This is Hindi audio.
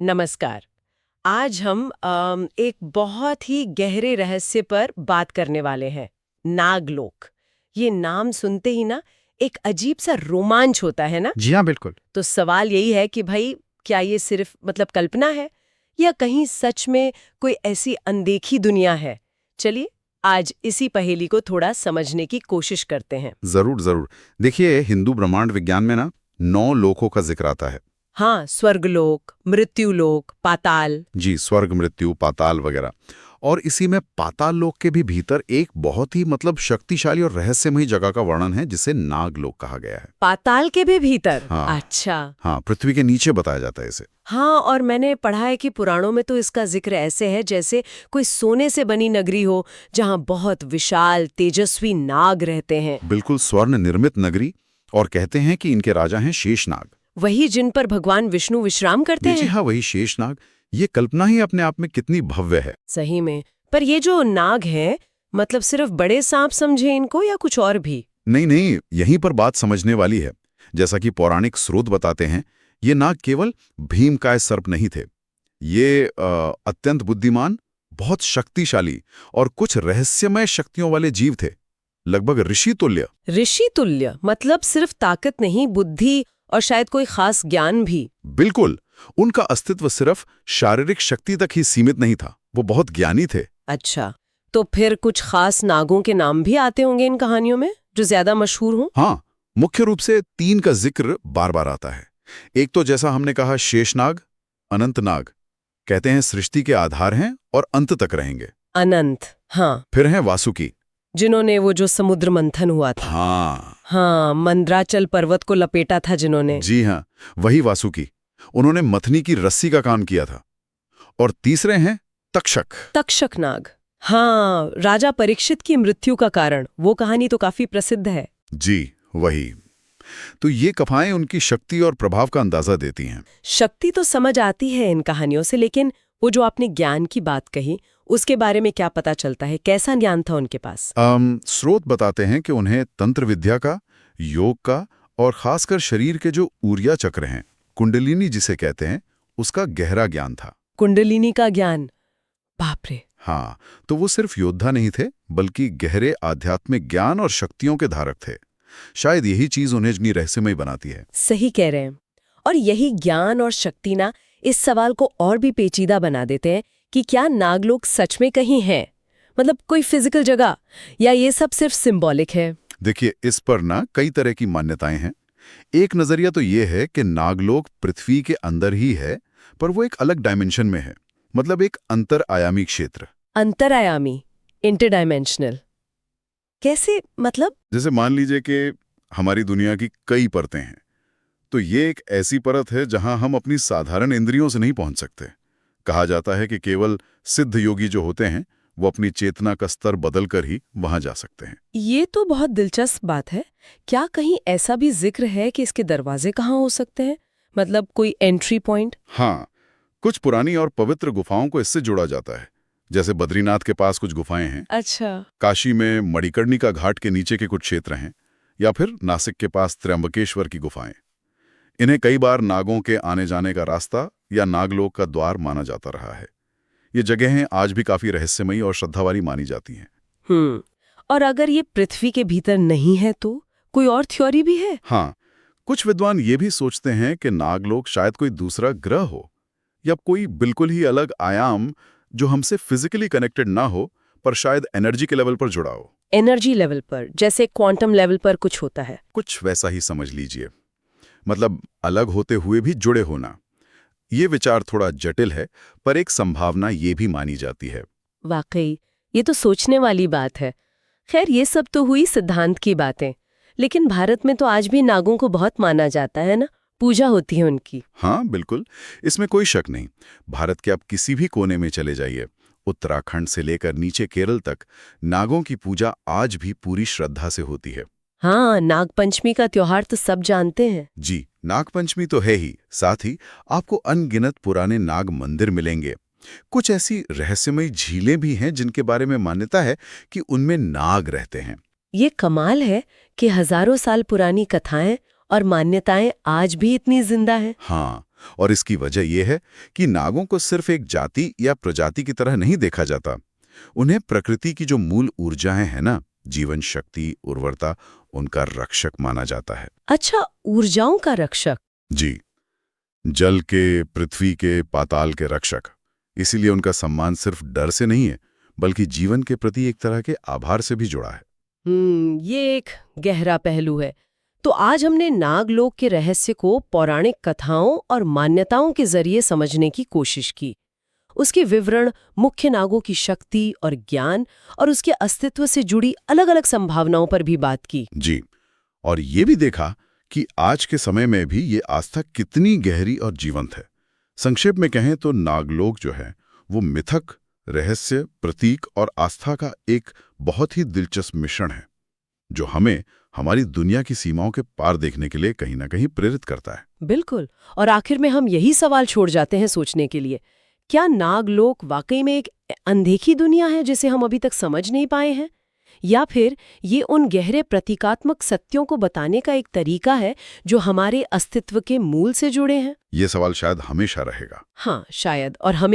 नमस्कार। आज हम एक बहुत ही गहरे रहस्य पर बात करने वाले हैं, नागलोक। ये नाम सुनते ही ना एक अजीब सा रोमांच होता है ना। जी हाँ, बिल्कुल। तो सवाल यही है कि भाई क्या ये सिर्फ कल्पना है या कहीं सच में कोई ऐसी अनदेखी दुनिया है। चलिए आज इसी पहेली को थोड़ा समझने की कोशिश करते हैं। जरूर जरूर। देखिए, हिंदू ब्रह्मांड विज्ञान में ना 9 लोकों का जिक्र आता है। हाँ, स्वर्गलोक, मृत्युलोक, पाताल। जी, स्वर्ग, मृत्यु, पाताल वगैरह। और इसी में पाताल लोक के भी भीतर एक बहुत ही शक्तिशाली और रहस्यमयी जगह का वर्णन है जिसे नागलोक कहा गया है। पाताल के भी भीतर? हाँ। अच्छा। हाँ, पृथ्वी के नीचे बताया जाता है इसे। हाँ, और मैंने पढ़ा है कि पुराणों में तो इसका जिक्र ऐसे है जैसे कोई सोने से बनी नगरी हो जहाँ बहुत विशाल तेजस्वी नाग रहते हैं। बिल्कुल स्वर्ण निर्मित नगरी। और कहते हैं कि इनके राजा हैं शेषनाग। वही जिन पर भगवान विष्णु विश्राम करते जी हैं। हाँ, वही शेषनाग। ये कल्पना ही अपने आप में कितनी भव्य है। सही में। पर ये जो नाग हैं, सिर्फ बड़े सांप समझे इनको या कुछ और भी? नहीं नहीं, यहीं पर बात समझने वाली है। जैसा कि पौराणिक स्रोत बताते हैं, ये नाग केवल भीमकाय सर्प नहीं थे। ये अत्यंत बुद्धिमान, बहुत शक्तिशाली और कुछ रहस्यमय शक्तियों वाले जीव थे, लगभग ऋषि तुल्य। ऋषि तुल्य मतलब सिर्फ ताकत नहीं, बुद्धि और शायद कोई खास ज्ञान भी। बिल्कुल। उनका अस्तित्व सिर्फ शारीरिक शक्ति तक ही सीमित नहीं था, वो बहुत ज्ञानी थे। अच्छा, तो फिर कुछ खास नागों के नाम भी आते होंगे इन कहानियों में जो ज्यादा मशहूर हों? हाँ, मुख्य रूप से 3 का जिक्र बार बार आता है। एक तो जैसा हमने कहा शेषनाग, अनंतनाग, कहते हैं सृष्टि के आधार हैं और अंत तक रहेंगे। अनंत, हाँ। फिर हैं वासुकी। जिन्होंने वो जो समुद्र मंथन हुआ था। हाँ, मंद्राचल पर्वत को लपेटा था जिन्होंने। जी हाँ, वही वासुकी। उन्होंने मथनी की रस्सी का काम किया था। और तीसरे हैं तक्षक। तक्षक नाग, हाँ, राजा परीक्षित की मृत्यु का कारण। वो कहानी तो काफी प्रसिद्ध है। जी, वही। तो ये कथाएं उनकी शक्ति और प्रभाव का अंदाजा देती हैं। शक्ति तो समझ आती है इन कहानियों से, लेकिन वो जो आपने ज्ञान की बात कही, उसके बारे में क्या पता चलता है? कैसा ज्ञान था उनके पास? स्रोत बताते हैं कि उन्हें तंत्र विद्या का, योग का और खासकर शरीर के जो ऊर्जा चक्र हैं, कुंडलिनी जिसे कहते हैं, उसका गहरा ज्ञान था। कुंडलिनी का ज्ञान? बाप रे। हाँ, तो वो सिर्फ योद्धा नहीं थे, बल्कि गहरे आध्यात्मिक ज्ञान और शक्तियों के धारक थे। शायद यही चीज उन्हें इतनी रहस्यमयी बनाती है। सही कह रहे हैं। और यही ज्ञान और शक्ति ना इस सवाल को और भी पेचीदा बना देते हैं कि क्या नागलोक सच में कहीं है, कोई फिजिकल जगह, या ये सब सिर्फ सिंबॉलिक है? देखिए, इस पर ना कई तरह की मान्यताएं हैं। एक नजरिया तो ये है कि नागलोक पृथ्वी के अंदर ही है, पर वो एक अलग डायमेंशन में है, एक अंतर आयामी क्षेत्र। अंतरायामी, इंटरडायमेंशनल, कैसे? जैसे मान लीजिए कि हमारी दुनिया की कई परतें हैं, तो ये एक ऐसी परत है जहां हम अपनी साधारण इंद्रियों से नहीं पहुंच सकते। कहा जाता है कि केवल सिद्ध योगी जो होते हैं, वो अपनी चेतना का स्तर बदलकर ही वहां जा सकते हैं। ये तो बहुत दिलचस्प बात है। क्या कहीं ऐसा भी जिक्र है कि इसके दरवाजे कहाँ हो सकते हैं? कोई एंट्री पॉइंट? हाँ, कुछ पुरानी और पवित्र गुफाओं को इससे जोड़ा जाता है। जैसे बद्रीनाथ के पास कुछ गुफाएं हैं। अच्छा। काशी में मणिकर्णिका घाट के नीचे के कुछ क्षेत्र हैं, या फिर नासिक के पास त्र्यंबकेश्वर की गुफाएं। इन्हें कई बार नागों के आने जाने का रास्ता या नागलोक का द्वार माना जाता रहा है। ये जगहें आज भी काफी रहस्यमयी और श्रद्धा वाली मानी जाती हैं। और अगर ये पृथ्वी के भीतर नहीं है तो कोई और थ्योरी भी है? हाँ, कुछ विद्वान ये भी सोचते हैं कि नागलोक शायद कोई दूसरा ग्रह हो, या कोई बिल्कुल ही अलग आयाम जो हमसे फिजिकली कनेक्टेड ना हो, पर शायद एनर्जी के लेवल पर जुड़ा हो। एनर्जी लेवल पर, जैसे क्वांटम लेवल पर कुछ होता है? कुछ वैसा ही समझ लीजिए। अलग होते हुए भी जुड़े होना। ये विचार थोड़ा जटिल है, पर एक संभावना ये भी मानी जाती है। वाकई, ये तो सोचने वाली बात है। खैर, ये सब तो हुई सिद्धांत की बातें, लेकिन भारत में तो आज भी नागों को बहुत माना जाता है ना, पूजा होती है उनकी। हाँ बिल्कुल, इसमें कोई शक नहीं। भारत के आप किसी भी कोने में चले जाइए, उत्तराखंड से लेकर नीचे केरल तक, नागों की पूजा आज भी पूरी श्रद्धा से होती है। हाँ, नागपंचमी का त्योहार तो सब जानते हैं। जी, नागपंचमी तो है ही, साथ ही आपको अनगिनत पुराने नाग मंदिर मिलेंगे। कुछ ऐसी रहस्यमयी झीलें भी हैं जिनके बारे में मान्यता है कि उनमें नाग रहते हैं। ये कमाल है कि हजारों साल पुरानी कथाएं और मान्यताएं आज भी इतनी जिंदा हैं। हाँ, और इसकी वजह यह है कि नागों को सिर्फ एक जाति या प्रजाति की तरह नहीं देखा जाता। उन्हें प्रकृति की जो मूल ऊर्जाएं हैं ना, जीवन शक्ति, उर्वरता, उनका रक्षक माना जाता है। अच्छा, ऊर्जाओं का रक्षक। जी, जल के, पृथ्वी के, पाताल के रक्षक। इसीलिए उनका सम्मान सिर्फ डर से नहीं है, बल्कि जीवन के प्रति एक तरह के आभार से भी जुड़ा है। ये एक गहरा पहलू है। तो आज हमने नागलोक के रहस्य को पौराणिक कथाओं और मान्यताओं के जरिए समझने की कोशिश की। उसके विवरण, मुख्य नागों की शक्ति और ज्ञान और उसके अस्तित्व से जुड़ी अलग-अलग संभावनाओं पर भी बात की। जी, और ये भी देखा कि आज के समय में भी ये आस्था कितनी गहरी और जीवंत है। संक्षेप में कहें तो नागलोक जो है वो मिथक, रहस्य, प्रतीक और आस्था का एक बहुत ही दिलचस्प मिश्रण है, जो हमें हमारी दुनिया की सीमाओं के पार देखने के लिए कहीं ना कहीं प्रेरित करता है। बिल्कुल। और आखिर में हम यही सवाल छोड़ जाते हैं सोचने के लिए, क्या नागलोक वाकई में एक अनदेखी दुनिया है जिसे हम अभी तक समझ नहीं पाए हैं, या फिर ये उन गहरे प्रतीकात्मक सत्यों को बताने का एक तरीका है जो हमारे अस्तित्व के मूल से जुड़े हैं? ये सवाल शायद हमेशा रहेगा। हाँ, शायद। और हमें